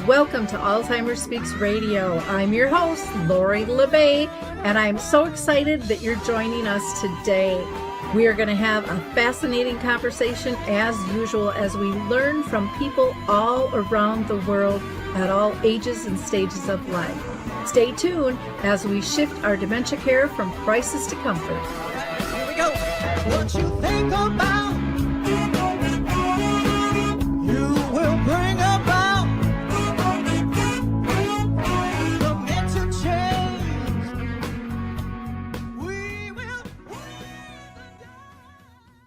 Welcome to Alzheimer Speaks Radio. I'm your host, Lori La Bey, and I'm so excited that you're joining us today. We are going to have a fascinating conversation as usual as we learn from people all around the world at all ages and stages of life. Stay tuned as we shift our dementia care from crisis to comfort. Here we go. What you think about, you will bring about.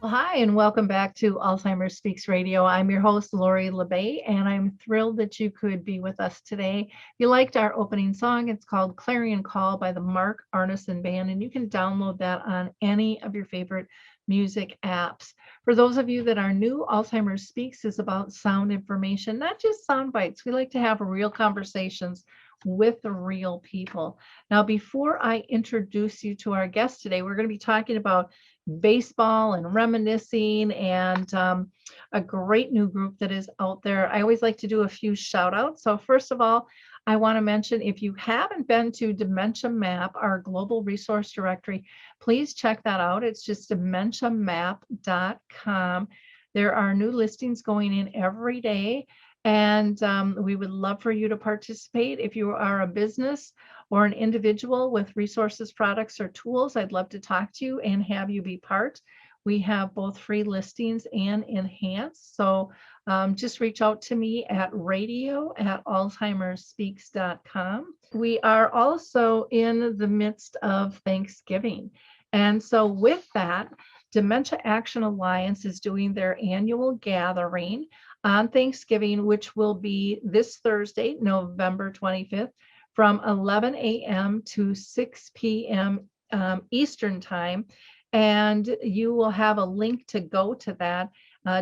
Well, hi, and welcome back to Alzheimer Speaks Radio. I'm your host, Lori La Bey, and I'm thrilled that you could be with us today. If you liked our opening song, it's called Clarion Call by the Mark Arneson Band, and you can download that on any of your favorite music apps. For those of you that are new, Alzheimer Speaks is about sound information, not just sound bites. We like to have real conversations with the real people. Now, before I introduce you to our guest today, we're going to be talking about baseball and reminiscing and a great new group that is out there. I always like to do a few shout outs. So first of all, I want to mention, if you haven't been to Dementia Map, our global resource directory, please check that out. It's just dementiamap.com. There are new listings going in every day, and we would love for you to participate. If you are a business or an individual with resources, products, or tools, I'd love to talk to you and have you be part. We have both free listings and enhanced. So just reach out to me at radio@alzheimerspeaks.com. We are also in the midst of Thanksgiving. And so with that, Dementia Action Alliance is doing their annual gathering on Thanksgiving, which will be this Thursday, November 25th, from 11 a.m. to 6 p.m. Eastern time. And you will have a link to go to that.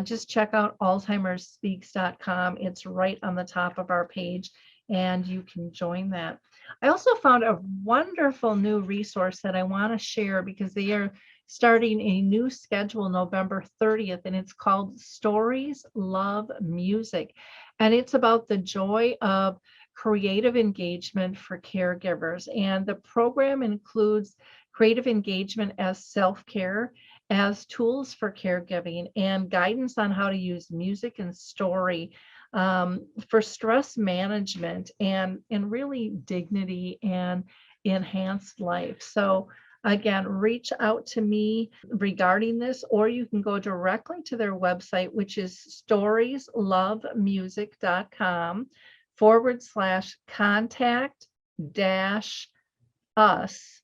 Just check out alzheimerspeaks.com. It's right on the top of our page, and you can join that. I also found a wonderful new resource that I want to share because they are starting a new schedule November 30th, and it's called Stories Love Music. And it's about the joy of creative engagement for caregivers. And the program includes creative engagement as self-care, as tools for caregiving, and guidance on how to use music and story for stress management and really dignity and enhanced life. So again, reach out to me regarding this, or you can go directly to their website, which is storieslovemusic.com/contact-us,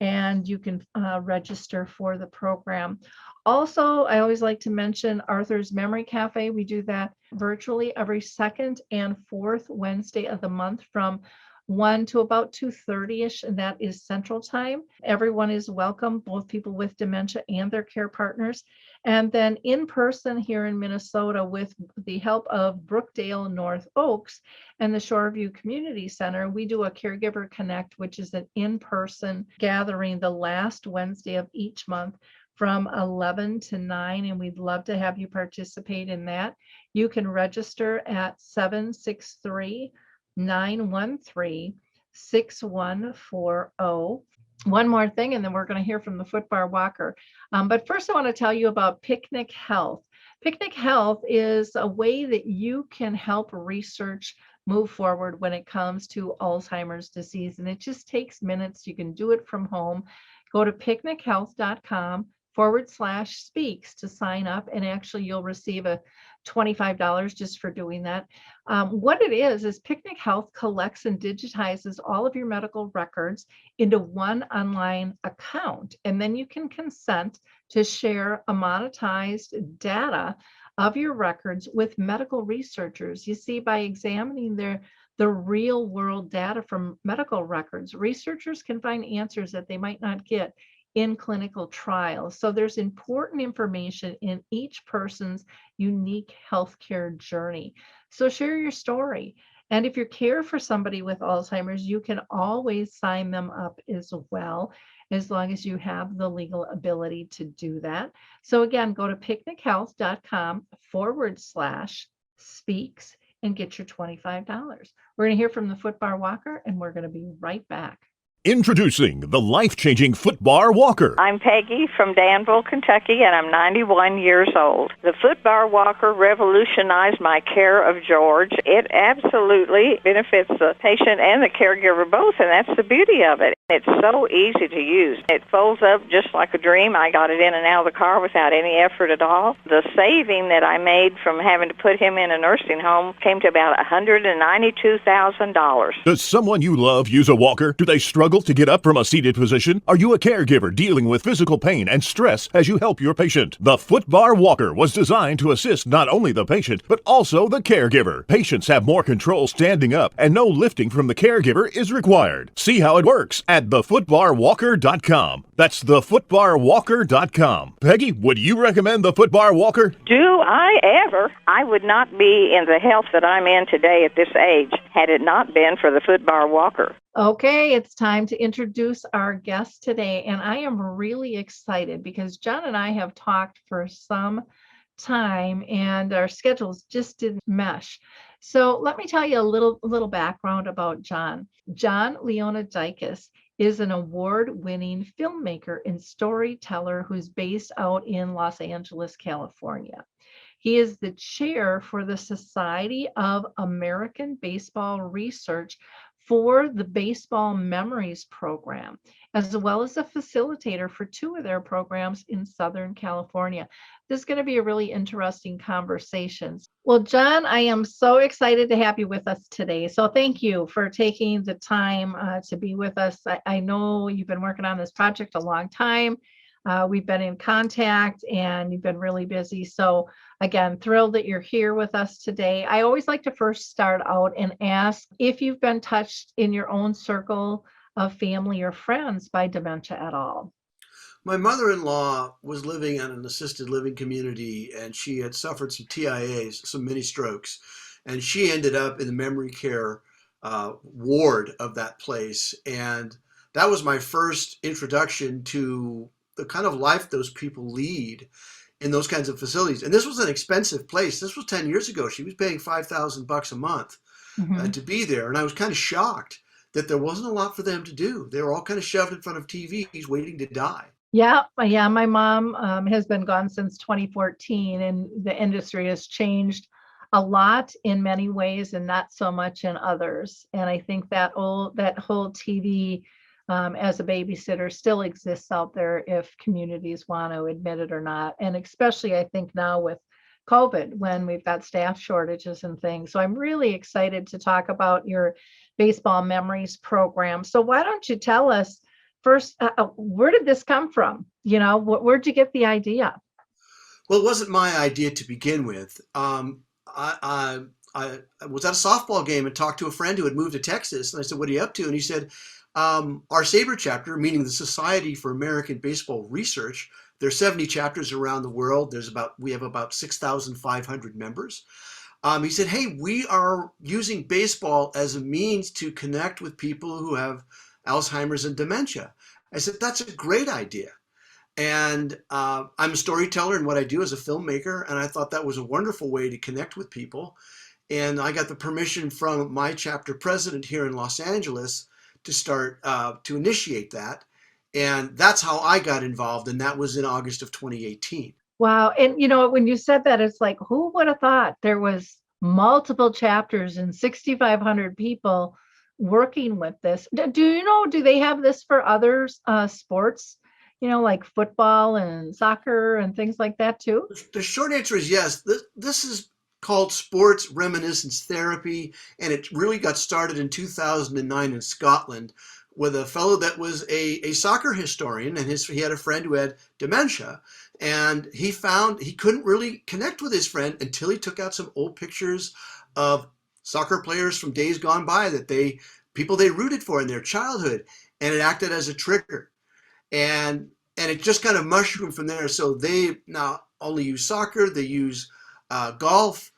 and you can register for the program. Also, I always like to mention Arthur's Memory Cafe. We do that virtually every second and fourth Wednesday of the month from 1 to about 2:30ish, and that is Central Time. Everyone is welcome, both people with dementia and their care partners. And then in person here in Minnesota, with the help of Brookdale North Oaks and the Shoreview Community Center, we do a Caregiver Connect, which is an in-person gathering the last Wednesday of each month from 11 to 9, and we'd love to have you participate in that. You can register at 763-913-6140. One more thing, and then we're going to hear from the Footbar Walker. But first, I want to tell you about Picnic Health. Picnic Health is a way that you can help research move forward when it comes to Alzheimer's disease. And it just takes minutes. You can do it from home. Go to picnichealth.com/speaks to sign up, and actually you'll receive a $25 just for doing that. What it is Picnic Health collects and digitizes all of your medical records into one online account, and then you can consent to share a monetized data of your records with medical researchers. You see, by examining the real world data from medical records, researchers can find answers that they might not get in clinical trials. So there's important information in each person's unique healthcare journey. So share your story. And if you care for somebody with Alzheimer's, you can always sign them up as well, as long as you have the legal ability to do that. So again, go to picnichealth.com/speaks and get your $25. We're going to hear from the Footbar Walker, and we're going to be right back. Introducing the life-changing Footbar Walker. I'm Peggy from Danville, Kentucky, and I'm 91 years old. The Footbar Walker revolutionized my care of George. It absolutely benefits the patient and the caregiver both, and that's the beauty of it. It's so easy to use. It folds up just like a dream. I got it in and out of the car without any effort at all. The saving that I made from having to put him in a nursing home came to about $192,000. Does someone you love use a walker? Do they struggle to get up from a seated position? Are you a caregiver dealing with physical pain and stress as you help your patient? The Footbar Walker was designed to assist not only the patient, but also the caregiver. Patients have more control standing up, and no lifting from the caregiver is required. See how it works at thefootbarwalker.com. That's thefootbarwalker.com. Peggy, would you recommend the Footbar Walker? Do I ever? I would not be in the health that I'm in today at this age had it not been for the Footbar Walker. Okay, it's time to introduce our guest today, and I am really excited because Jon and I have talked for some time and our schedules just didn't mesh. So let me tell you a little background about Jon. Jon Leonoudakis is an award-winning filmmaker and storyteller who's based out in Los Angeles, California. He is the chair for the Society of American Baseball Research for the Baseball Memories program, as well as a facilitator for two of their programs in Southern California. This is going to be a really interesting conversation. Well, Jon, I am so excited to have you with us today. So thank you for taking the time to be with us. I know you've been working on this project a long time. We've been in contact and you've been really busy. So again, thrilled that you're here with us today. I always like to first start out and ask if you've been touched in your own circle of family or friends by dementia at all. My mother-in-law was living in an assisted living community, and she had suffered some TIAs, some mini strokes, and she ended up in the memory care ward of that place. And that was my first introduction to the kind of life those people lead in those kinds of facilities. And this was an expensive place. This was 10 years ago. She was paying $5,000 a month to be there. And I was kind of shocked that there wasn't a lot for them to do. They were all kind of shoved in front of TVs waiting to die. Yeah. My mom has been gone since 2014, and the industry has changed a lot in many ways and not so much in others. And I think that whole TV as a babysitter still exists out there if communities want to admit it or not. And especially, I think now with COVID, when we've got staff shortages and things. So I'm really excited to talk about your Baseball Memories program. So why don't you tell us first, where did this come from? You know, where'd you get the idea? Well, it wasn't my idea to begin with. I was at a softball game and talked to a friend who had moved to Texas. And I said, "What are you up to?" And he said, our SABRE chapter, meaning the Society for American Baseball Research, there's 70 chapters around the world. We have about 6,500 members. He said, "Hey, we are using baseball as a means to connect with people who have Alzheimer's and dementia." I said, "That's a great idea." And I'm a storyteller in what I do as a filmmaker, and I thought that was a wonderful way to connect with people. And I got the permission from my chapter president here in Los Angeles to start to initiate that. And that's how I got involved. And that was in August of 2018. Wow. And you know, when you said that, it's like, who would have thought there was multiple chapters and 6,500 people working with this? Do you know, do they have this for other sports, you know, like football and soccer and things like that too? The short answer is yes. This is called sports reminiscence therapy, and it really got started in 2009 in Scotland with a fellow that was a soccer historian, and he had a friend who had dementia, and he found he couldn't really connect with his friend until he took out some old pictures of soccer players from days gone by that people they rooted for in their childhood, and it acted as a trigger, and it just kind of mushroomed from there. So they now only use soccer, they use golf.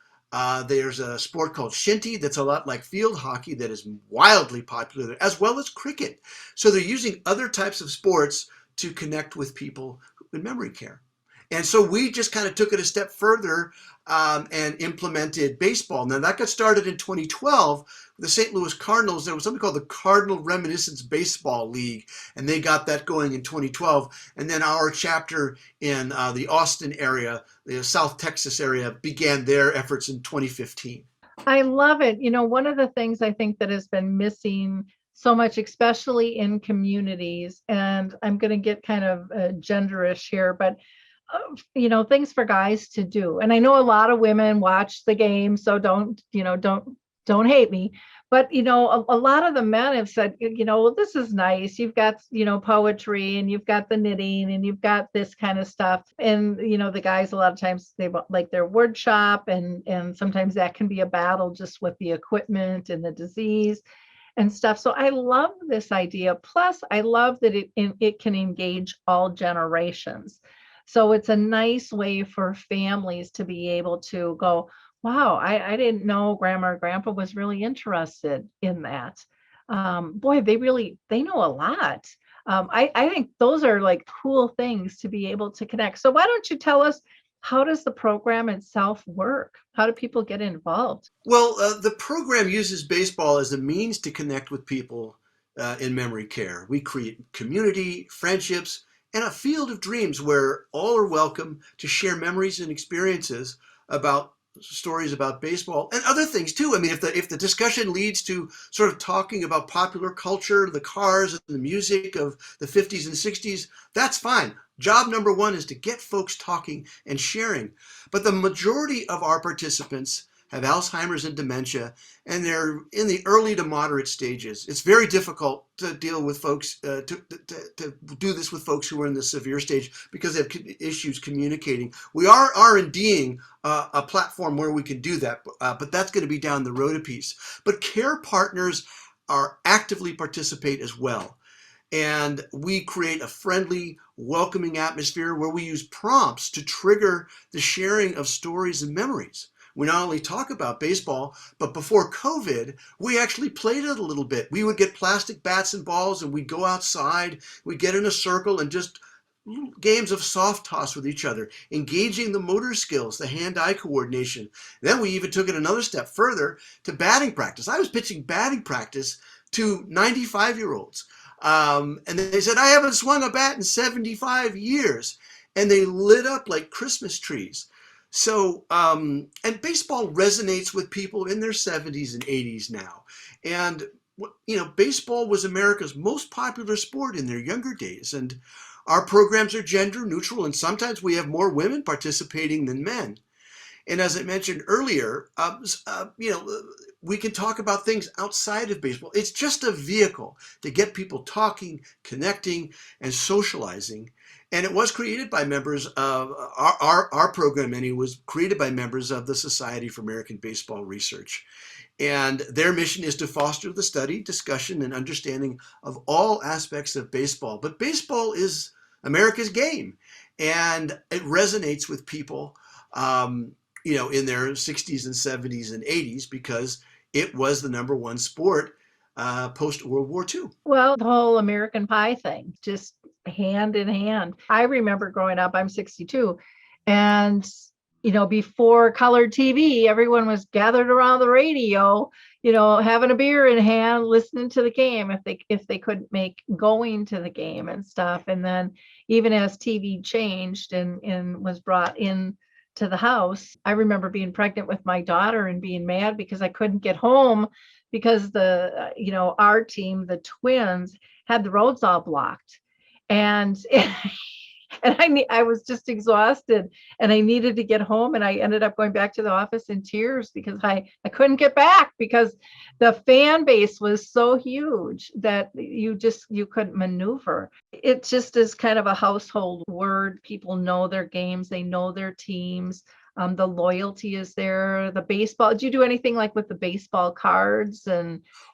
There's a sport called shinty that's a lot like field hockey that is wildly popular, as well as cricket. So they're using other types of sports to connect with people in memory care. And so we just kind of took it a step further and implemented baseball. Now that got started in 2012. The St. Louis Cardinals, there was something called the Cardinal Reminiscence Baseball League, and they got that going in 2012. And then our chapter in the Austin area, the South Texas area, began their efforts in 2015. I love it. One of the things I think that has been missing so much, especially in communities, and I'm going to get kind of genderish here, but things for guys to do. And I know a lot of women watch the game, so don't hate me. But a lot of the men have said, well, this is nice. You've got poetry, and you've got the knitting, and you've got this kind of stuff. And the guys, a lot of times they like their word shop, and sometimes that can be a battle just with the equipment and the disease and stuff. So I love this idea. Plus, I love that it can engage all generations. So it's a nice way for families to be able to go, wow, I didn't know grandma or grandpa was really interested in that. Boy, they know a lot. I think those are like cool things to be able to connect. So why don't you tell us, how does the program itself work? How do people get involved? Well, the program uses baseball as a means to connect with people in memory care. We create community, friendships, and a field of dreams where all are welcome to share memories and experiences about stories about baseball and other things too. I mean, if the discussion leads to sort of talking about popular culture, the cars and the music of the 50s and 60s, that's fine. Job number one is to get folks talking and sharing. But the majority of our participants have Alzheimer's and dementia, and they're in the early to moderate stages. It's very difficult to deal with folks, to do this with folks who are in the severe stage because they have issues communicating. We are R&Ding a platform where we can do that, but that's going to be down the road a piece. But care partners are actively participate as well. And we create a friendly, welcoming atmosphere where we use prompts to trigger the sharing of stories and memories. We not only talk about baseball, but before COVID, we actually played it a little bit. We would get plastic bats and balls, and we'd go outside, we'd get in a circle and just games of soft toss with each other, engaging the motor skills, the hand-eye coordination. Then we even took it another step further to batting practice. I was pitching batting practice to 95-year-olds. And they said, I haven't swung a bat in 75 years. And they lit up like Christmas trees. So, and baseball resonates with people in their 70s and 80s now. And, baseball was America's most popular sport in their younger days. And our programs are gender neutral, and sometimes we have more women participating than men. And as I mentioned earlier, we can talk about things outside of baseball. It's just a vehicle to get people talking, connecting, and socializing. And it was created by members of our program, and it was created by members of the Society for American Baseball Research. And their mission is to foster the study, discussion, and understanding of all aspects of baseball. But baseball is America's game, and it resonates with people, in their 60s and 70s and 80s because it was the number one sport post-World War II. Well, the whole American Pie thing, just hand in hand. I remember growing up, I'm 62, and before color TV, everyone was gathered around the radio, having a beer in hand, listening to the game if they couldn't make going to the game and stuff. And then even as TV changed and was brought in to the house, I remember being pregnant with my daughter and being mad because I couldn't get home because our team, the Twins, had the roads all blocked. And I was just exhausted, and I needed to get home, and I ended up going back to the office in tears because I couldn't get back because the fan base was so huge that you couldn't maneuver. It just is kind of a household word. People know their games, they know their teams. The loyalty is there. The baseball. Did you do anything like with the baseball cards?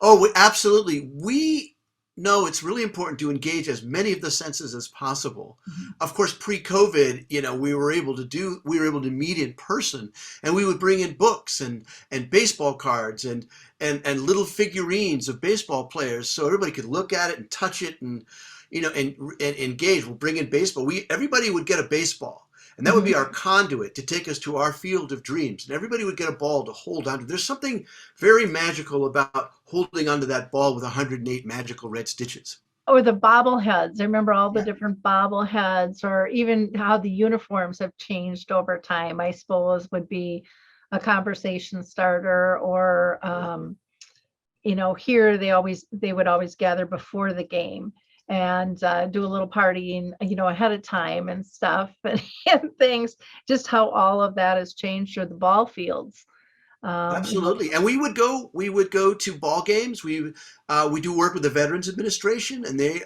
Oh, absolutely. We know it's really important to engage as many of the senses as possible. Mm-hmm. Of course, pre-COVID, we were able to meet in person, and we would bring in books and baseball cards and little figurines of baseball players, so everybody could look at it and touch it and engage. We'll bring in baseball. Everybody would get a baseball. And that would be our conduit to take us to our field of dreams. And everybody would get a ball to hold onto. There's something very magical about holding onto that ball with 108 magical red stitches. Or the bobbleheads. I remember all the Yeah. different bobbleheads, or even how the uniforms have changed over time, I suppose, would be a conversation starter. Or here they would always gather before the game and do a little partying, ahead of time and stuff, and things. Just how all of that has changed through the ball fields. Absolutely. And we would go to ball games. We do work with the Veterans Administration, and they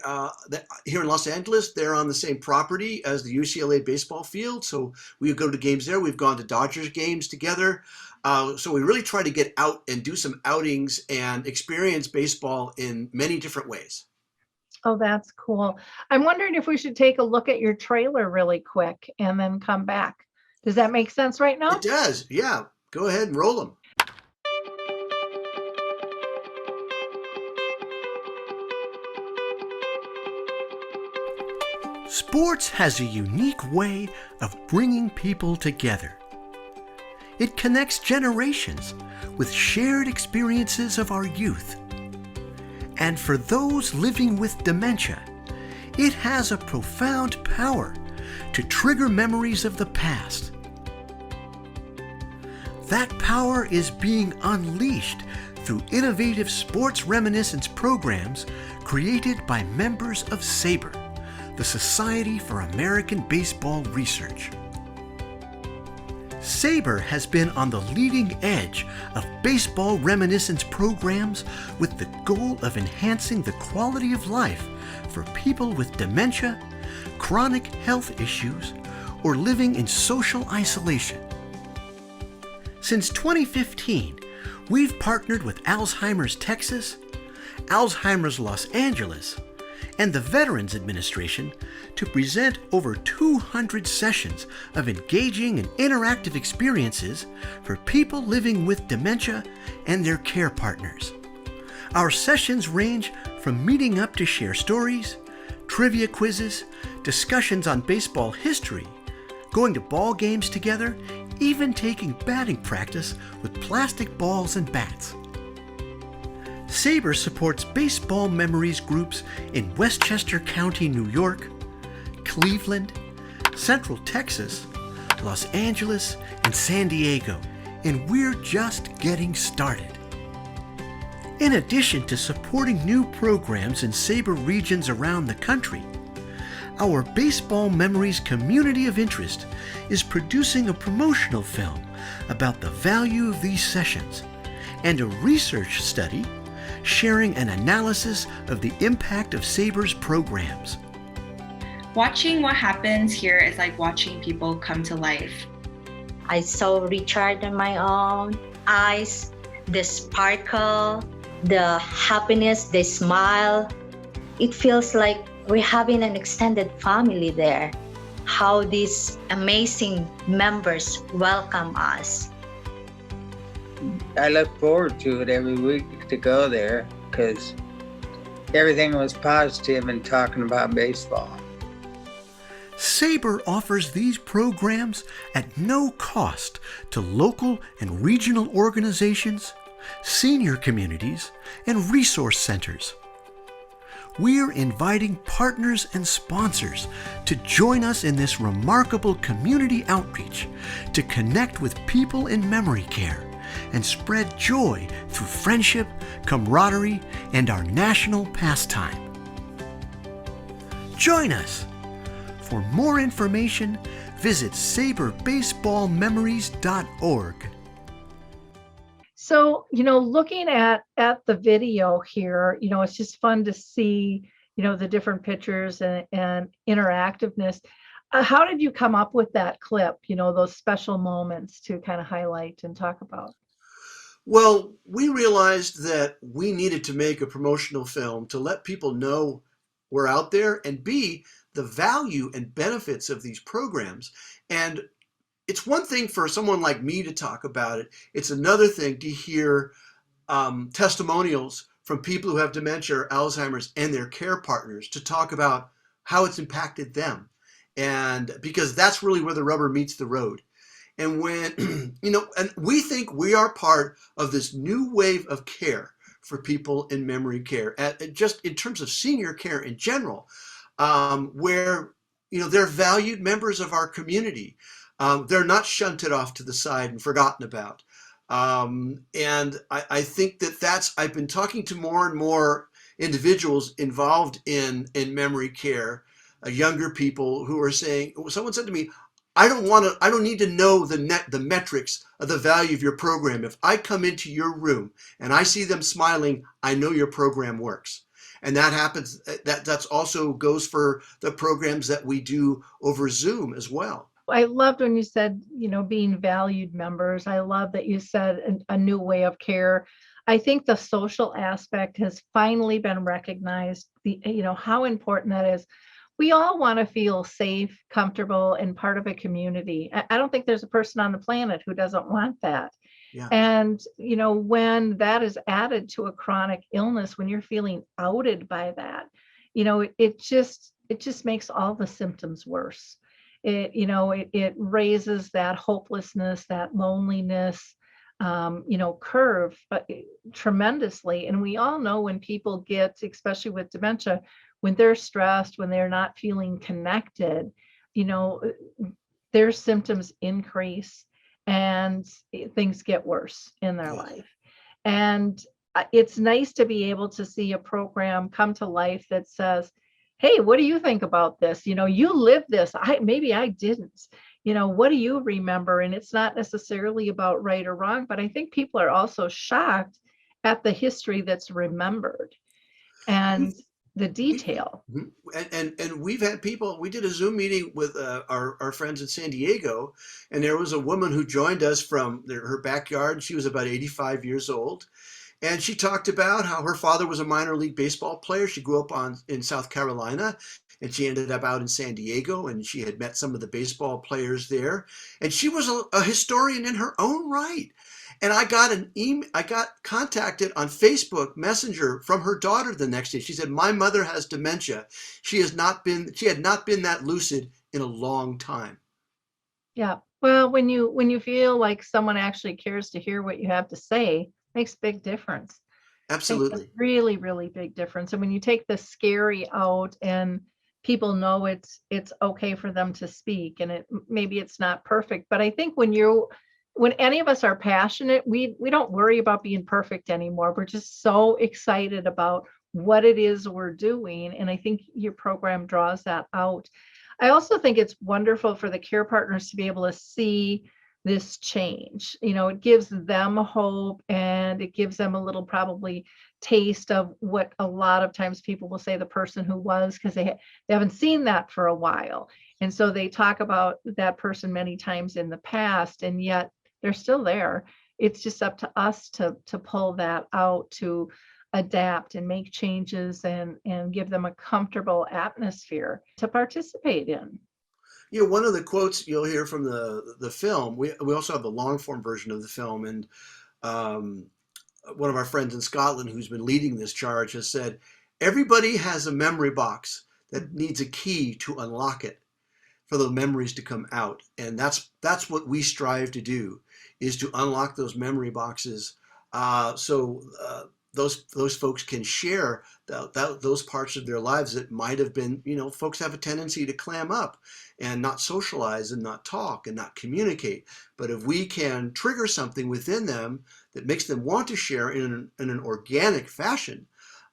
here in Los Angeles, they're on the same property as the UCLA baseball field. So we would go to games there. We've gone to Dodgers games together. So we really try to get out and do some outings and experience baseball in many different ways. Oh, that's cool. I'm wondering if we should take a look at your trailer really quick and then come back. Does that make sense right now? It does. Yeah. Go ahead and roll them. Sports has a unique way of bringing people together. It connects generations with shared experiences of our youth. And for those living with dementia, it has a profound power to trigger memories of the past. That power is being unleashed through innovative sports reminiscence programs created by members of SABRE, the Society for American Baseball Research. SABRE has been on the leading edge of baseball reminiscence programs with the goal of enhancing the quality of life for people with dementia, chronic health issues, or living in social isolation. Since 2015, we've partnered with Alzheimer's Texas, Alzheimer's Los Angeles, and the Veterans Administration to present over 200 sessions of engaging and interactive experiences for people living with dementia and their care partners. Our sessions range from meeting up to share stories, trivia quizzes, discussions on baseball history, going to ball games together, even taking batting practice with plastic balls and bats. SABRE supports baseball memories groups in Westchester County, New York, Cleveland, Central Texas, Los Angeles, and San Diego, and we're just getting started. In addition to supporting new programs in SABRE regions around the country, our Baseball Memories Community of Interest is producing a promotional film about the value of these sessions and a research study sharing an analysis of the impact of SABRE's programs. Watching what happens here is like watching people come to life. I saw Richard in my own eyes, the sparkle, the happiness, the smile. It feels like we're having an extended family there. How these amazing members welcome us. I look forward to it every week to go there because everything was positive and talking about baseball. SABRE offers these programs at no cost to local and regional organizations, senior communities, and resource centers. We're inviting partners and sponsors to join us in this remarkable community outreach to connect with people in memory care and spread joy through friendship, camaraderie, and our national pastime. Join us! For more information, visit sabrebaseballmemories.org. So, looking at the video here, it's just fun to see, the different pictures and interactiveness. How did you come up with that clip, those special moments to kind of highlight and talk about? Well, we realized that we needed to make a promotional film to let people know we're out there, and B, the value and benefits of these programs. And it's one thing for someone like me to talk about it. It's another thing to hear testimonials from people who have dementia or Alzheimer's and their care partners to talk about how it's impacted them. And because that's really where the rubber meets the road. And when, and we think we are part of this new wave of care for people in memory care, just in terms of senior care in general, where, they're valued members of our community. They're not shunted off to the side and forgotten about. And I think I've been talking to more and more individuals involved in memory care, younger people who are saying, someone said to me, I don't need to know the metrics of the value of your program. If I come into your room and I see them smiling, I know your program works. And that happens, that's also goes for the programs that we do over Zoom as well. I loved when you said, being valued members. I love that you said a new way of care. I think the social aspect has finally been recognized, how important that is. We all want to feel safe, comfortable, and part of a community. I don't think there's a person on the planet who doesn't want that. Yeah. And, when that is added to a chronic illness, when you're feeling outed by that, it just makes all the symptoms worse. It raises that hopelessness, that loneliness, curve tremendously. And we all know when people get, especially with dementia, when they're stressed, when they're not feeling connected, their symptoms increase and things get worse in their life. And it's nice to be able to see a program come to life that says, hey, what do you think about this? You lived this. Maybe I didn't. What do you remember? And it's not necessarily about right or wrong, but I think people are also shocked at the history that's remembered and the detail. And we've had people, we did a Zoom meeting with our friends in San Diego, and there was a woman who joined us from her backyard. She was about 85 years old. And she talked about how her father was a minor league baseball player. She grew up in South Carolina, and she ended up out in San Diego, and she had met some of the baseball players there. And she was a historian in her own right. And I got contacted on Facebook Messenger from her daughter the next day. She said, my mother has dementia. She had not been that lucid in a long time. Yeah. Well, when you feel like someone actually cares to hear what you have to say, makes a big difference. Absolutely. Really, really big difference. And when you take the scary out and people know it's okay for them to speak, and maybe it's not perfect, but I think when any of us are passionate, we don't worry about being perfect anymore. We're just so excited about what it is we're doing. And I think your program draws that out. I also think it's wonderful for the care partners to be able to see this change. It gives them hope, and it gives them a little probably taste of what a lot of times people will say the person who was, because they haven't seen that for a while. And so they talk about that person many times in the past, and yet they're still there. It's just up to us to pull that out, to adapt and make changes and give them a comfortable atmosphere to participate in. One of the quotes you'll hear from the film, we also have the long form version of the film, and one of our friends in Scotland who's been leading this charge has said, everybody has a memory box that needs a key to unlock it for the memories to come out. And that's what we strive to do, is to unlock those memory boxes so those folks can share those parts of their lives that might have been, folks have a tendency to clam up and not socialize and not talk and not communicate. But if we can trigger something within them that makes them want to share in an organic fashion,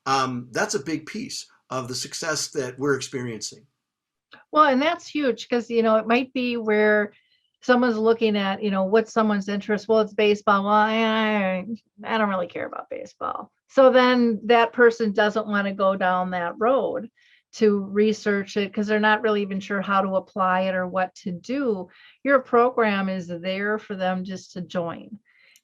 that's a big piece of the success that we're experiencing. Well, and that's huge because, it might be where someone's looking at, what's someone's interest. Well, it's baseball. Well, I don't really care about baseball. So then that person doesn't want to go down that road to research it because they're not really even sure how to apply it or what to do. Your program is there for them just to join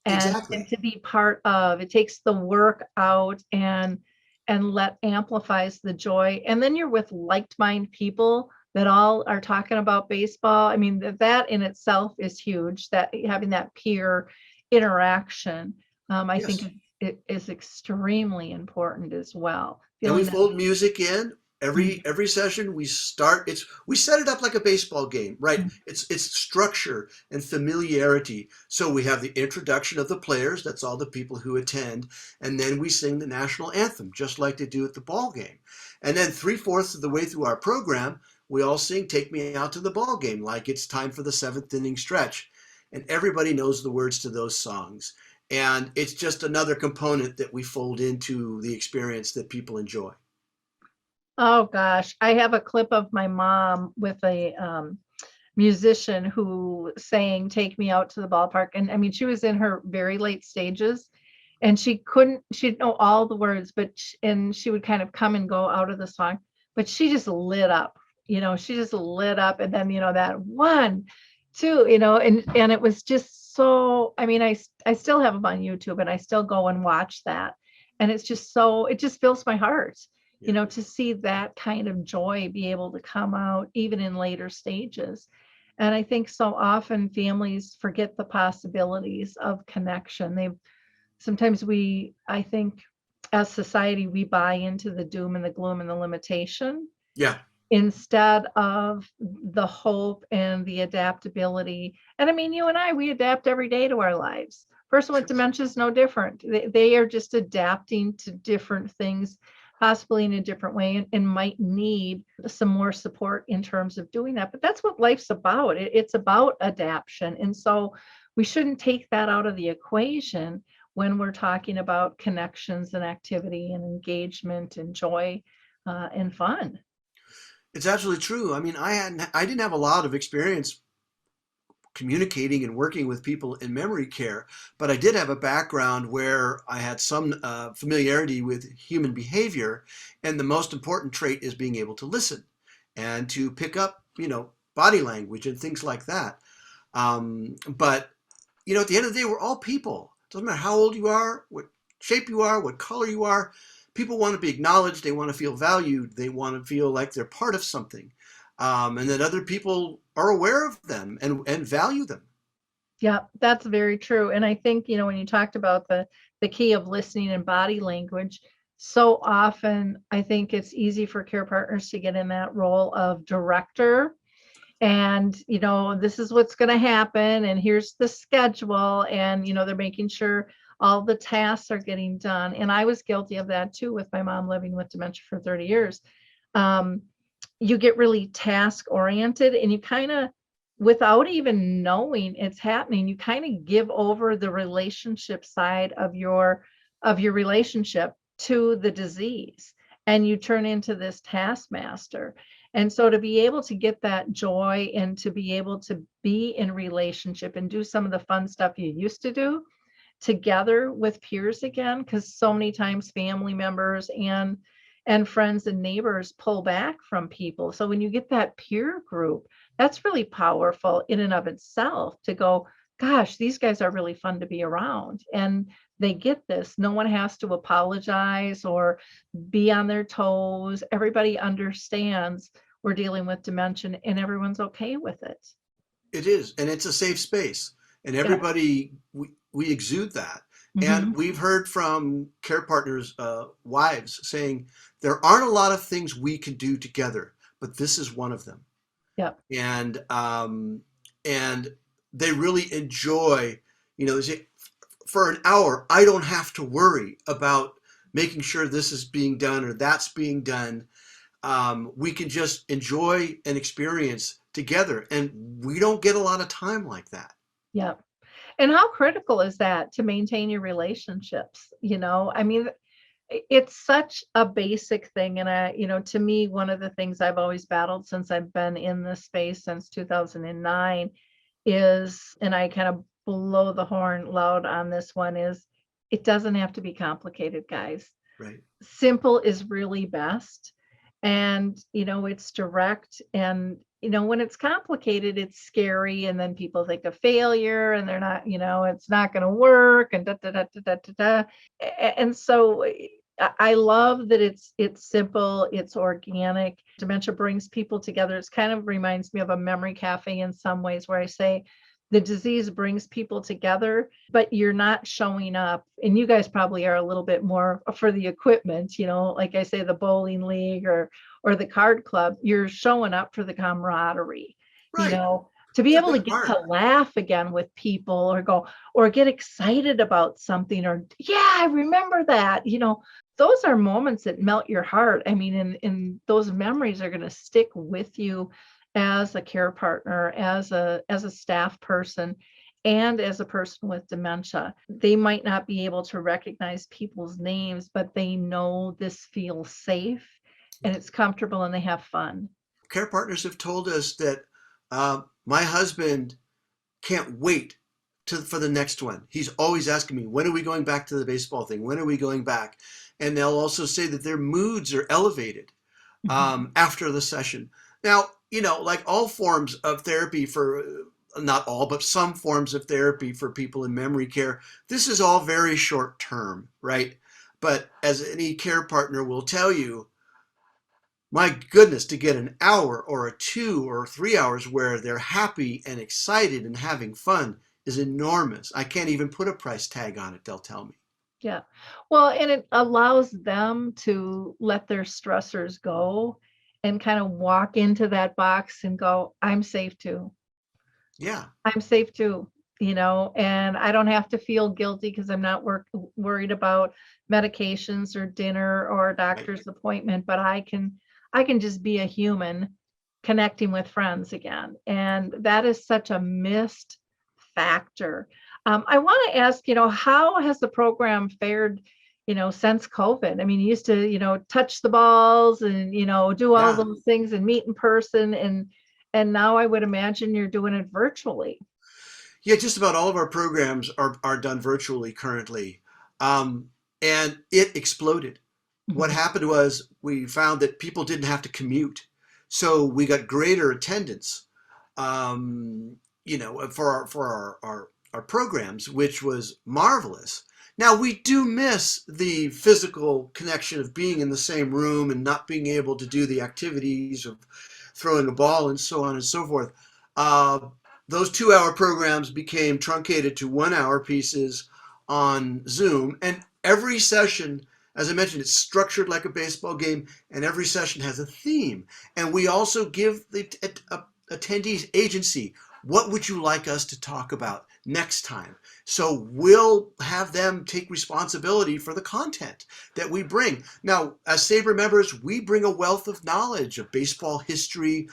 and to be part of. It takes the work out and amplifies the joy. And then you're with like-minded people that all are talking about baseball. I mean, that in itself is huge, that having that peer interaction, I think it is extremely important as well. And we fold music in. Every session we set it up like a baseball game, right? It's structure and familiarity. So we have the introduction of the players, that's all the people who attend, and then we sing the national anthem, just like they do at the ball game. And then 3/4 of the way through our program, we all sing "Take Me Out to the Ball Game," like it's time for the 7th inning stretch. And everybody knows the words to those songs. And it's just another component that we fold into the experience that people enjoy. Oh gosh, I have a clip of my mom with a musician who sang "Take Me Out to the Ballpark," and I mean, she was in her very late stages, and she didn't know all the words, but and she would kind of come and go out of the song, but she just lit up, she just lit up, and then that 1, 2, and it was just so. I mean, I still have them on YouTube, and I still go and watch that, and it's just so, it just fills my heart. To see that kind of joy be able to come out even in later stages. And I think so often families forget the possibilities of connection. Sometimes I think as society, we buy into the doom and the gloom and the limitation. Yeah. Instead of the hope and the adaptability. And I mean, you and I, we adapt every day to our lives. Person with dementia is no different. They are just adapting to different things, possibly in a different way, and might need some more support in terms of doing that. But that's what life's about. It's about adaptation. And so we shouldn't take that out of the equation when we're talking about connections and activity and engagement and joy and fun. It's absolutely true. I mean, I didn't have a lot of experience communicating and working with people in memory care, but I did have a background where I had some familiarity with human behavior, and the most important trait is being able to listen and to pick up, body language and things like that. But at the end of the day, we're all people. It doesn't matter how old you are, what shape you are, what color you are. People want to be acknowledged. They want to feel valued. They want to feel like they're part of something. And that other people are aware of them and value them. Yeah, that's very true. And I think, when you talked about the key of listening and body language, so often I think it's easy for care partners to get in that role of director. And, this is what's going to happen. And here's the schedule. And, they're making sure all the tasks are getting done. And I was guilty of that too, with my mom living with dementia for 30 years. You get really task oriented, and you kind of, without even knowing it's happening, you kind of give over the relationship side of your relationship to the disease, and you turn into this taskmaster. And so to be able to get that joy and to be able to be in relationship and do some of the fun stuff you used to do together with peers again, because so many times family members and friends and neighbors pull back from people. So when you get that peer group, that's really powerful in and of itself, to go, gosh, these guys are really fun to be around. And they get this. No one has to apologize or be on their toes. Everybody understands we're dealing with dementia, and everyone's okay with it. It is. And it's a safe space. And everybody, we exude that. And we've heard from care partners' wives saying there aren't a lot of things we can do together, but this is one of them. Yeah. And they really enjoy, they say, for an hour, I don't have to worry about making sure this is being done or that's being done. We can just enjoy an experience together, and we don't get a lot of time like that. Yeah. And how critical is that to maintain your relationships? I mean, it's such a basic thing. And to me, one of the things I've always battled since I've been in this space since 2009 is, and I kind of blow the horn loud on this one, is it doesn't have to be complicated, guys. Right. Simple is really best. And, it's direct. And, when it's complicated, it's scary. And then people think of failure, and they're not, it's not going to work, and da, da, da, da, da, da. And so I love that it's simple, it's organic. Dementia brings people together. It kind of reminds me of a memory cafe in some ways, where I say the disease brings people together, but you're not showing up. And you guys probably are a little bit more for the equipment, like I say, the bowling league or the card club. You're showing up for the camaraderie, Right. to be It's a able to big get part. to laugh again with people or get excited about something, or, yeah, I remember that, those are moments that melt your heart. I mean, and those memories are going to stick with you as a care partner, as a staff person, and as a person with dementia. They might not be able to recognize people's names, but they know this feels safe and it's comfortable and they have fun. Care partners have told us that my husband can't wait for the next one. He's always asking me, when are we going back to the baseball thing? When are we going back? And they'll also say that their moods are elevated after the session. Now, like all forms of therapy not all, but some forms of therapy for people in memory care, this is all very short term, right? But as any care partner will tell you, my goodness, to get an hour or 2 or 3 hours where they're happy and excited and having fun is enormous. I can't even put a price tag on it, they'll tell me. Yeah. Well, and it allows them to let their stressors go and kind of walk into that box and go, I'm safe too. Yeah. I'm safe too, and I don't have to feel guilty because I'm not worried about medications or dinner or a doctor's appointment, but I can just be a human connecting with friends again. And that is such a missed factor. I want to ask, how has the program fared, since COVID? I mean, you used to, touch the balls and, do all those things and meet in person. And now I would imagine you're doing it virtually. Yeah, just about all of our programs are done virtually currently. And it exploded. What happened was we found that people didn't have to commute. So we got greater attendance, for our programs, which was marvelous. Now, we do miss the physical connection of being in the same room and not being able to do the activities of throwing a ball and so on and so forth. Those 2-hour programs became truncated to 1-hour pieces on Zoom. And every session, as I mentioned, it's structured like a baseball game, and every session has a theme. And we also give the attendees agency. What would you like us to talk about next time? So we'll have them take responsibility for the content that we bring. Now, as SABRE members, we bring a wealth of knowledge of baseball history,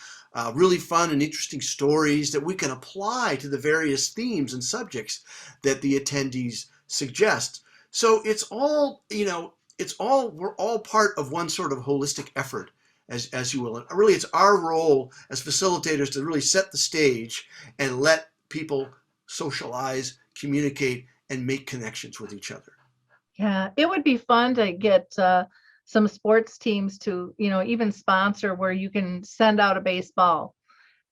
really fun and interesting stories that we can apply to the various themes and subjects that the attendees suggest. So it's all, we're all part of one sort of holistic effort, as you will. And really, it's our role as facilitators to really set the stage and let people socialize, communicate, and make connections with each other. Yeah, it would be fun to get some sports teams to, even sponsor where you can send out a baseball,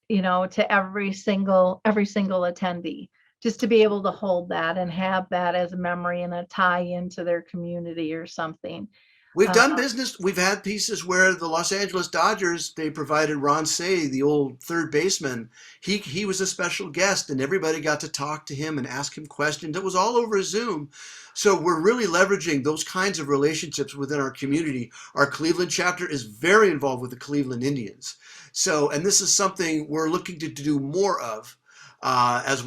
to every single attendee, just to be able to hold that and have that as a memory and a tie into their community or something. We've done business. We've had pieces where the Los Angeles Dodgers, they provided Ron Say, the old third baseman. He was a special guest, and everybody got to talk to him and ask him questions. It was all over Zoom. So we're really leveraging those kinds of relationships within our community. Our Cleveland chapter is very involved with the Cleveland Indians. So, and this is something we're looking to do more of as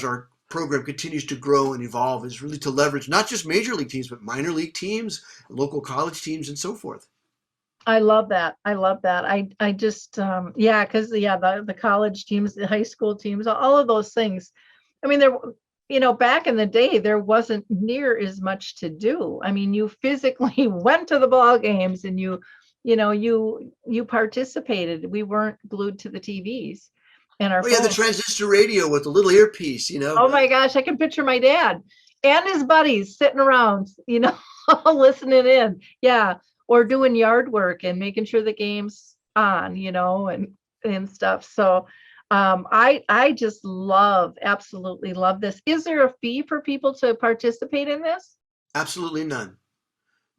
our program continues to grow and evolve, is really to leverage not just major league teams, but minor league teams, local college teams, and so forth. I love that. I just, because the college teams, the high school teams, all of those things. I mean, back in the day, there wasn't near as much to do. I mean, you physically went to the ball games and you participated. We weren't glued to the TVs. And our the transistor radio with the little earpiece, Oh my gosh, I can picture my dad and his buddies sitting around, listening in. Yeah. Or doing yard work and making sure the game's on, and stuff. So I just absolutely love this. Is there a fee for people to participate in this? Absolutely none.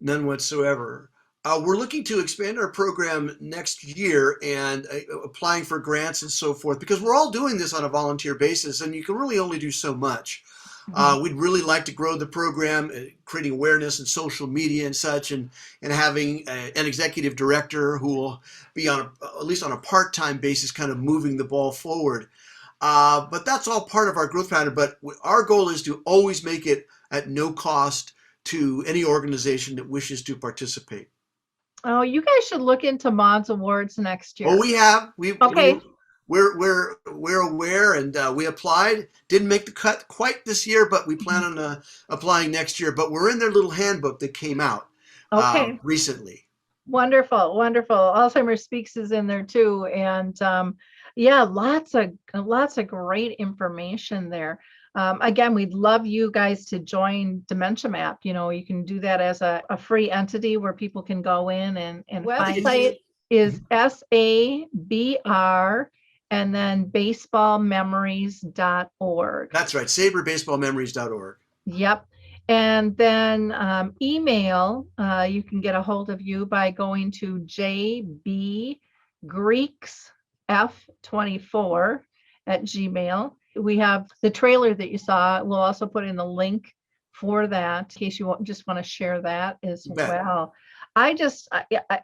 None whatsoever. We're looking to expand our program next year and applying for grants and so forth, because we're all doing this on a volunteer basis and you can really only do so much. We'd really like to grow the program, creating awareness in social media and such, and having an executive director who will be on at least on a part-time basis, kind of moving the ball forward. But that's all part of our growth pattern. But our goal is to always make it at no cost to any organization that wishes to participate. Oh, you guys should look into Maud's Awards next year. Oh, we have. Okay. We're aware, and we applied. Didn't make the cut quite this year, but we plan on applying next year. But we're in their little handbook that came out recently. Wonderful, wonderful. Alzheimer Speaks is in there too, and yeah, lots of great information there. Again, we'd love you guys to join Dementia Map. You know, you can do that as a free entity where people can go in and website is SABR and then baseballmemories.org. That's right, saberbaseballmemories.org. Yep. And then email, you can get a hold of you by going to jbgreeksf24@gmail. We have the trailer that you saw. We'll also put in the link for that in case you just want to share that as well. I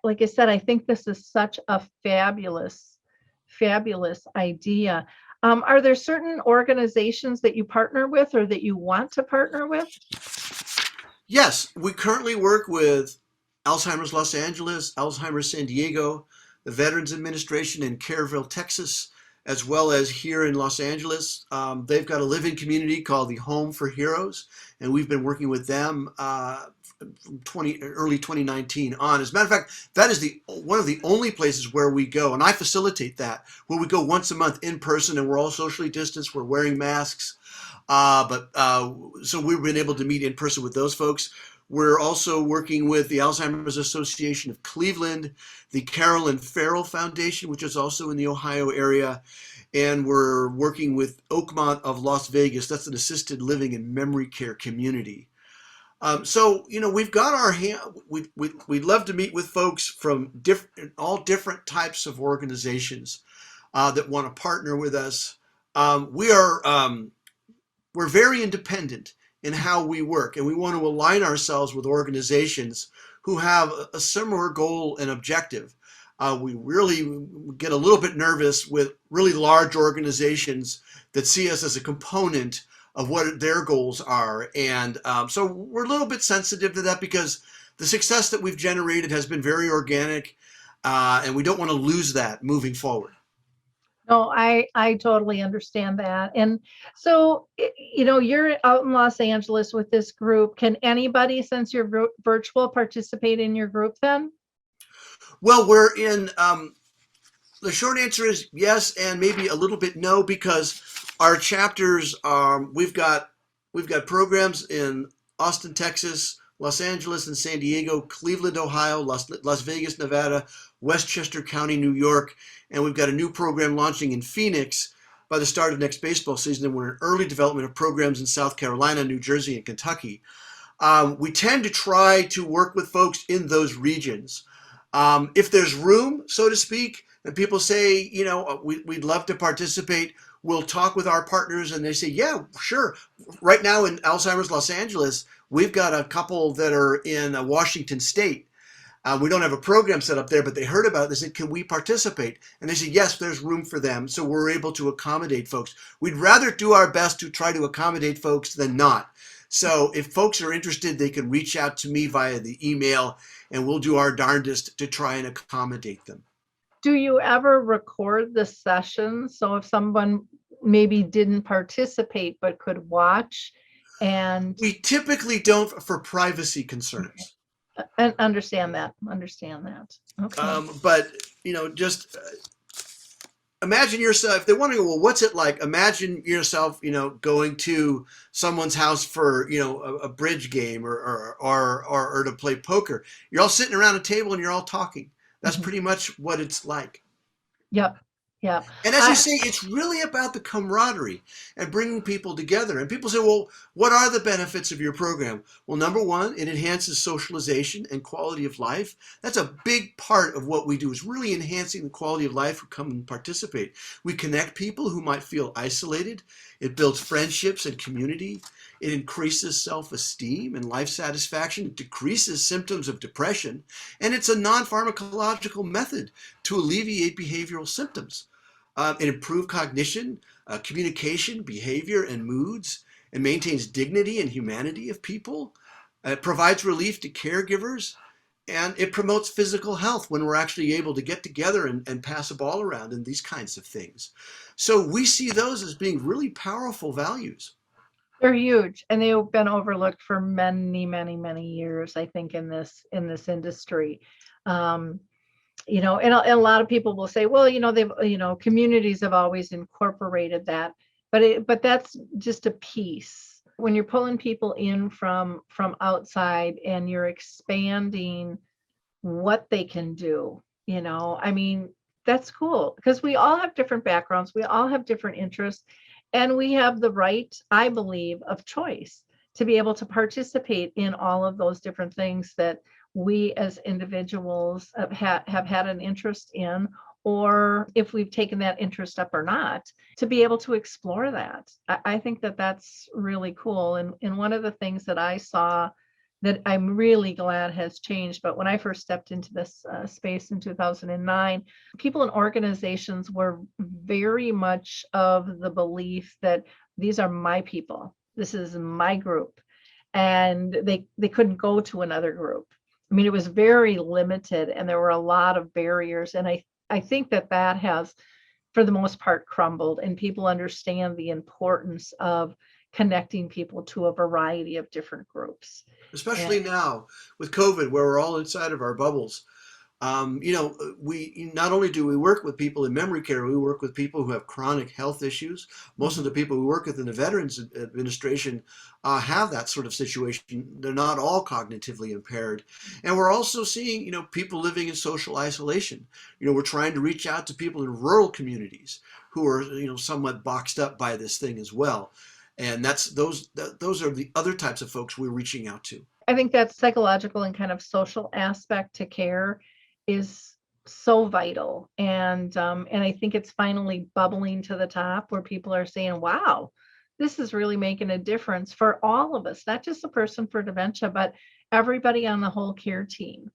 like I said, I think this is such a fabulous idea. Are there certain organizations that you partner with or that you want to partner with? Yes, we currently work with Alzheimer's Los Angeles, Alzheimer's San Diego, the Veterans Administration in Kerrville, Texas, as well as here in Los Angeles. They've got a living community called the Home for Heroes, and we've been working with them from early 2019 on. As a matter of fact, that is one of the only places where we go, and I facilitate that, where we go once a month in person, and we're all socially distanced, we're wearing masks, so we've been able to meet in person with those folks. We're also working with the Alzheimer's Association of Cleveland, the Carolyn Farrell Foundation, which is also in the Ohio area, and we're working with Oakmont of Las Vegas. That's an assisted living and memory care community. So, you know, we've got our hand. We'd love to meet with folks from all different types of organizations that want to partner with us. We're very independent in how we work, and we want to align ourselves with organizations who have a similar goal and objective. We really get a little bit nervous with really large organizations that see us as a component of what their goals are. And so we're a little bit sensitive to that because the success that we've generated has been very organic, and we don't want to lose that moving forward. No, I totally understand that. And so, you know, you're out in Los Angeles with this group. Can anybody, since you're virtual, participate in your group then? Well, we're in, the short answer is yes, and maybe a little bit no, because our chapters, we've got programs in Austin, Texas, Los Angeles and San Diego, Cleveland, Ohio, Las Vegas, Nevada, Westchester County, New York, and we've got a new program launching in Phoenix by the start of next baseball season, and we're in early development of programs in South Carolina, New Jersey, and Kentucky. We tend to try to work with folks in those regions. If there's room, so to speak, and people say, you know, we'd love to participate, we'll talk with our partners and they say, yeah, sure. Right now in Alzheimer's Los Angeles, we've got a couple that are in Washington State. We don't have a program set up there, but they heard about it. They said, can we participate? And they said, yes, there's room for them. So we're able to accommodate folks. We'd rather do our best to try to accommodate folks than not. So if folks are interested, they can reach out to me via the email and we'll do our darndest to try and accommodate them. Do you ever record the session? So if someone maybe didn't participate but could watch, and we typically don't for privacy concerns. And understand that. Okay. But you know, just imagine yourself. If they want to go, well, what's it like? Imagine yourself, you know, going to someone's house for, you know, a bridge game or to play poker. You're all sitting around a table and you're all talking. That's pretty much what it's like. Yep. Yeah. And as you say, it's really about the camaraderie and bringing people together. And people say, well, what are the benefits of your program? Well, number one, it enhances socialization and quality of life. That's a big part of what we do, is really enhancing the quality of life who come and participate. We connect people who might feel isolated. It builds friendships and community. It increases self-esteem and life satisfaction. It decreases symptoms of depression. And it's a non-pharmacological method to alleviate behavioral symptoms. It improves cognition, communication, behavior, and moods. It maintains dignity and humanity of people. It provides relief to caregivers. And it promotes physical health when we're actually able to get together and pass a ball around and these kinds of things. So we see those as being really powerful values. They're huge, and they've been overlooked for many, many, many years, I think, in this industry. And a lot of people will say, well, they've, communities have always incorporated that, but that's just a piece. When you're pulling people in from outside and you're expanding what they can do, that's cool, because we all have different backgrounds, we all have different interests, and we have the right, I believe, of choice to be able to participate in all of those different things that we as individuals have had an interest in, or if we've taken that interest up or not, to be able to explore that. I think that that's really cool. And one of the things that I saw that I'm really glad has changed, but when I first stepped into this space in 2009, people and organizations were very much of the belief that these are my people, this is my group, and they couldn't go to another group. I mean, it was very limited, and there were a lot of barriers. And I think that has, for the most part, crumbled, and people understand the importance of connecting people to a variety of different groups. Especially now with COVID, where we're all inside of our bubbles. We not only do we work with people in memory care, we work with people who have chronic health issues. Most of the people who work within the Veterans Administration have that sort of situation. They're not all cognitively impaired. And we're also seeing, people living in social isolation. We're trying to reach out to people in rural communities who are, somewhat boxed up by this thing as well. And those are the other types of folks we're reaching out to. I think that psychological and kind of social aspect to care is so vital, and I think it's finally bubbling to the top, where people are saying, wow, this is really making a difference for all of us, not just the person for dementia, but everybody on the whole care team,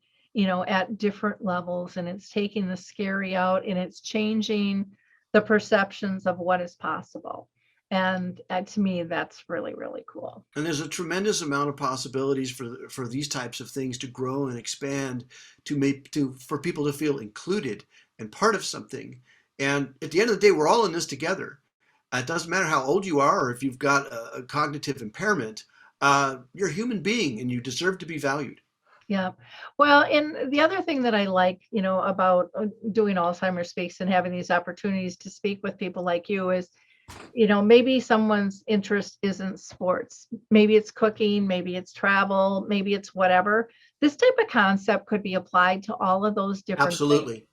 at different levels. And it's taking the scary out, and it's changing the perceptions of what is possible. And to me, that's really, really cool. And there's a tremendous amount of possibilities for these types of things to grow and expand, for people to feel included and part of something. And at the end of the day, we're all in this together. It doesn't matter how old you are, or if you've got a cognitive impairment. You're a human being, and you deserve to be valued. Yeah. Well, and the other thing that I like, about doing Alzheimer's Speaks and having these opportunities to speak with people like you is, maybe someone's interest isn't sports. Maybe it's cooking, maybe it's travel, maybe it's whatever. This type of concept could be applied to all of those different Absolutely.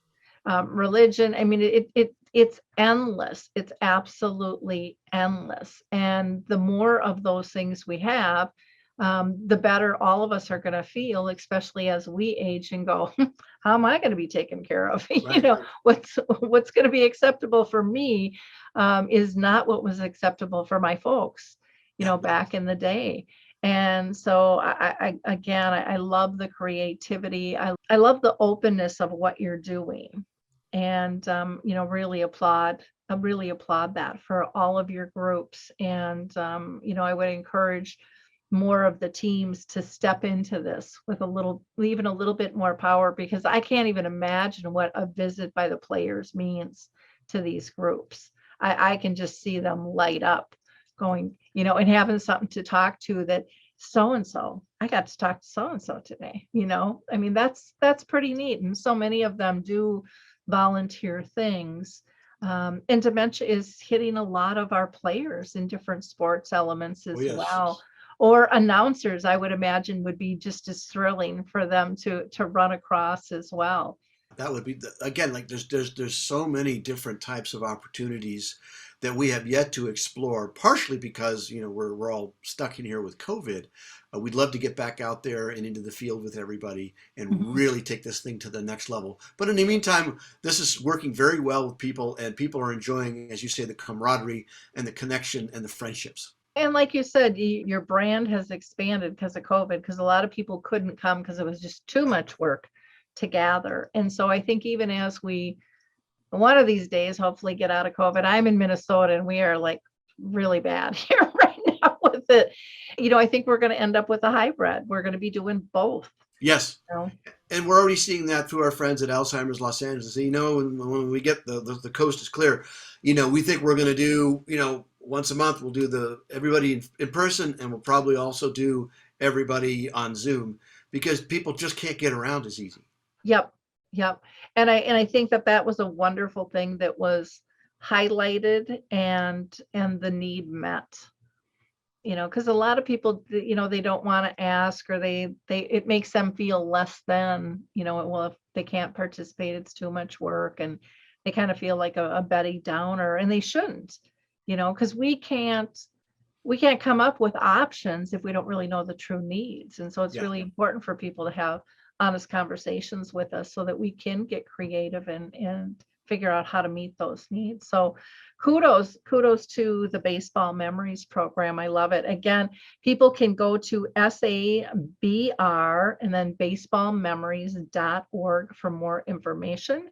things. Religion, I mean, it's endless. It's absolutely endless. And the more of those things we have, the better all of us are going to feel, especially as we age and go, how am I going to be taken care of? Right. What's going to be acceptable for me is not what was acceptable for my folks, back in the day. And so I love the creativity. I love the openness of what you're doing, and really applaud that for all of your groups. And I would encourage more of the teams to step into this with even a little bit more power, because I can't even imagine what a visit by the players means to these groups. I can just see them light up going, and having something to talk to, that so-and-so, I got to talk to so-and-so today, I mean, that's pretty neat. And so many of them do volunteer things. And dementia is hitting a lot of our players in different sports elements as well. Or announcers, I would imagine, would be just as thrilling for them to run across as well. That would be again, like there's so many different types of opportunities that we have yet to explore. Partially because we're all stuck in here with COVID. We'd love to get back out there and into the field with everybody and Mhm. really take this thing to the next level. But in the meantime, this is working very well with people, and people are enjoying, as you say, the camaraderie and the connection and the friendships. And like you said, your brand has expanded because of COVID, because a lot of people couldn't come because it was just too much work to gather. And so I think even as we, one of these days, hopefully get out of COVID, I'm in Minnesota and we are like really bad here right now with it. I think we're going to end up with a hybrid. We're going to be doing both. Yes. You know? And we're already seeing that through our friends at Alzheimer's Los Angeles. When we get the coast is clear, we think we're going to do, once a month, we'll do everybody in person, and we'll probably also do everybody on Zoom because people just can't get around as easy. Yep. Yep. And I think that was a wonderful thing that was highlighted and the need met. Because a lot of people, they don't want to ask, or it makes them feel less than, well, if they can't participate, it's too much work, and they kind of feel like a Betty Downer, and they shouldn't, because we can't come up with options if we don't really know the true needs. And so it's really important for people to have honest conversations with us so that we can get creative and figure out how to meet those needs. So kudos to the Baseball Memories program. I love it. Again, people can go to SABR and then baseballmemories.org for more information.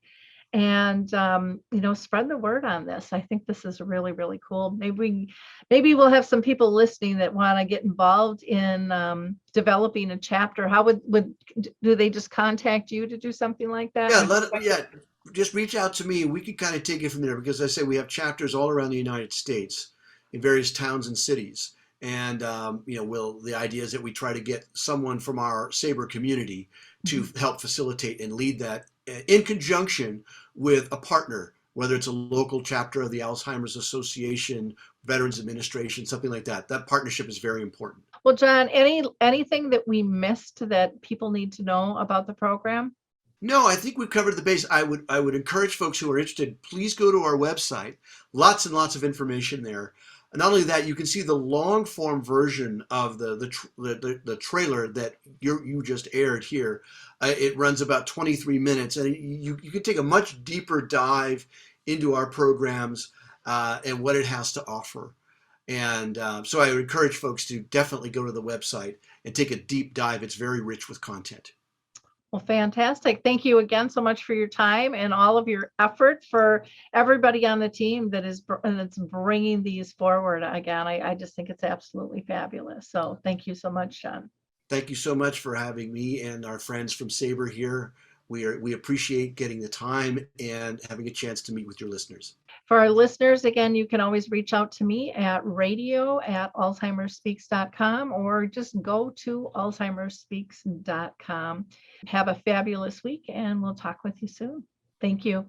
And spread the word on this. I think this is really, really cool. Maybe we'll have some people listening that want to get involved in developing a chapter. How would do they just contact you to do something like that? Just reach out to me. We could kind of take it from there because I say we have chapters all around the United States in various towns and cities. And the idea is that we try to get someone from our SABR community to help facilitate and lead that in conjunction with a partner, whether it's a local chapter of the Alzheimer's Association, Veterans Administration, something like that. That partnership is very important. Well, Jon, anything that we missed that people need to know about the program? No, I think we've covered the base. I would encourage folks who are interested, please go to our website. Lots and lots of information there. And not only that, you can see the long form version of the trailer that you just aired here. It runs about 23 minutes, and you can take a much deeper dive into our programs and what it has to offer. And so I would encourage folks to definitely go to the website and take a deep dive. It's very rich with content. Well, fantastic. Thank you again so much for your time and all of your effort, for everybody on the team that's bringing these forward. Again, I just think it's absolutely fabulous. So thank you so much, Jon. Thank you so much for having me and our friends from SABR here. We appreciate getting the time and having a chance to meet with your listeners. For our listeners, again, you can always reach out to me at radio@alzheimerspeaks.com or just go to alzheimerspeaks.com. Have a fabulous week, and we'll talk with you soon. Thank you.